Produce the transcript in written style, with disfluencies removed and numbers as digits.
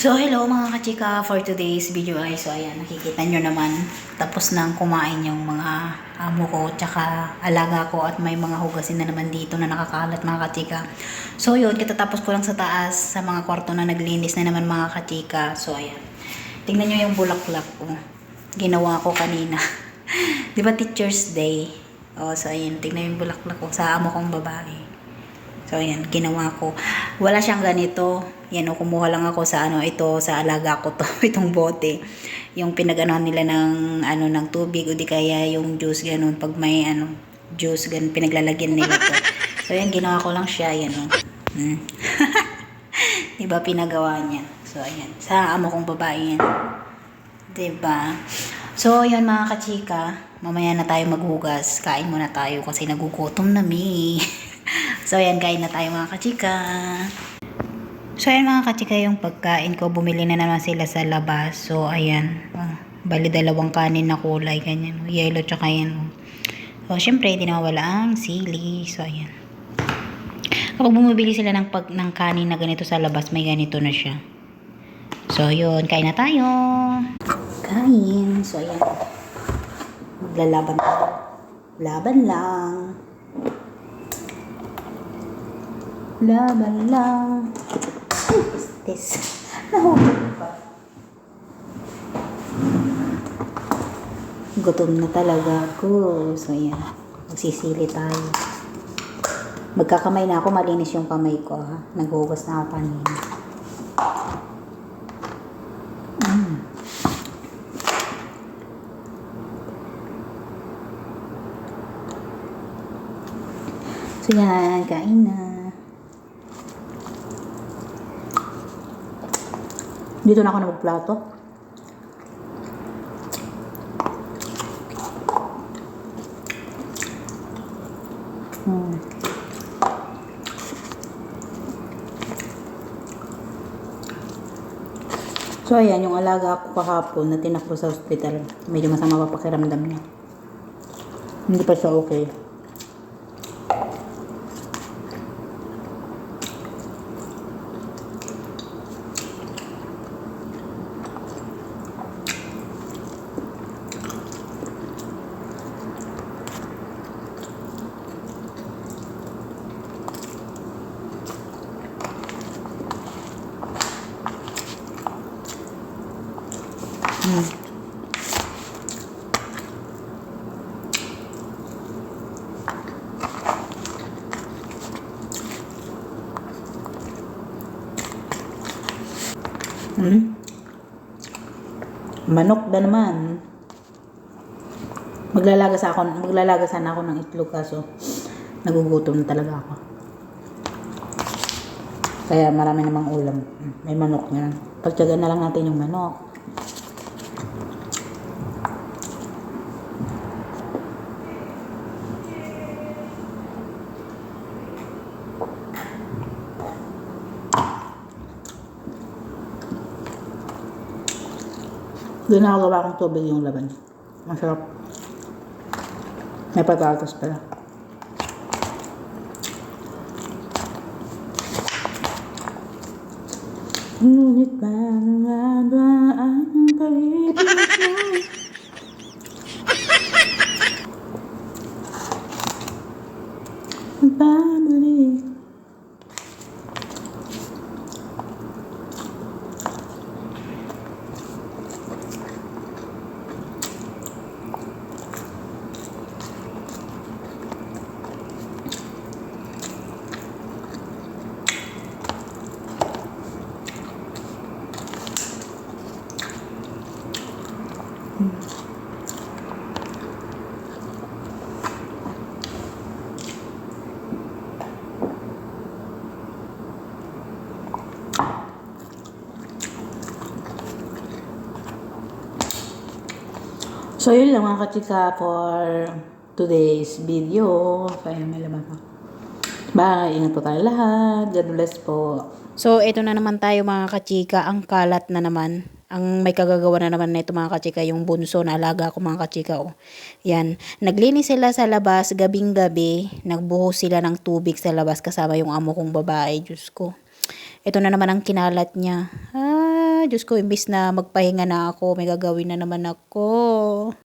So, hello mga kachika, for today's video ay, so ayan, nakikita nyo naman, tapos nang kumain yung mga amo ko, tsaka alaga ko, at may mga hugasin na naman dito na nakakalat mga kachika. So yun, katatapos ko lang sa taas, sa mga kwarto na naglinis na naman mga kachika. So ayan, tingnan nyo yung bulaklak ko, ginawa ko kanina. Di ba Teacher's Day? O, so ayan, tingnan yung bulaklak ko sa amo kong babae. So, ayan, ginawa ko. Wala siyang ganito. Yan, o, kumuha lang ako sa ito, sa alaga ko to, itong bote. Yung pinag-anohan nila ng, ng tubig, o di kaya yung juice, ganun. Pag may, juice, ganun, pinaglalagyan nila to. So, ayan, ginawa ko lang siya, yan, o. Diba, pinagawa niya. So, ayan, sa amo kong babae yan. Diba? So, ayan, mga kachika, mamaya na tayo maghugas. Kain muna tayo kasi nagugutom na mi. So, ayan, kain na tayo mga kachika. So, ayan mga kachika, yung pagkain ko, bumili na naman sila sa labas. So, ayan, bali dalawang kanin na kulay, ganyan, yellow tsaka yan. So, syempre, hindi nawawala ang sili. So, ayan. Kapag bumibili sila ng kanin na ganito sa labas, may ganito na siya. So, yun, kain na tayo. Kain. So, ayan. Maglalaban tayo. Laban lang. Laban lang. This. Nahulog pa. Gutom na talaga ako. So, ayan. Magsisili tayo. Magkakamay na ako. Malinis yung kamay ko, ha. Naghugas na ako kanina. So, yan. Kain na. Dito na ako na magplato. So, ayan, yung alaga ko kahapon na tinakbo sa hospital. Medyo masama pa pakiramdam niya. Hindi pa siya okay. Manok na naman. Maglalaga sana ako ng itlog kaso nagugutom na talaga ako. Kaya marami namang ulam. May manok na. Pagtiyagan na lang natin yung manok. Doon nakagawa kong tubig yung laban. Masarap. May patatas pala. Ngunit ba ang pag-ibig mo? Pabalik. So, yun lang mga kachika for today's video. So, ayun, may laman pa. Bye! Ingat po tayo lahat. God bless po. So, ito na naman tayo mga kachika. Ang kalat na naman. Ang may kagagawa na naman na ito mga kachika. Yung bunso na alaga ko mga kachika. Oh. Yan. Naglinis sila sa labas gabing-gabi. Nagbuhos sila ng tubig sa labas kasama yung amo kong babae. Diyos ko. Ito na naman ang kinalat niya. Diyos ko, imbis na magpahinga na ako, may gagawin na naman ako.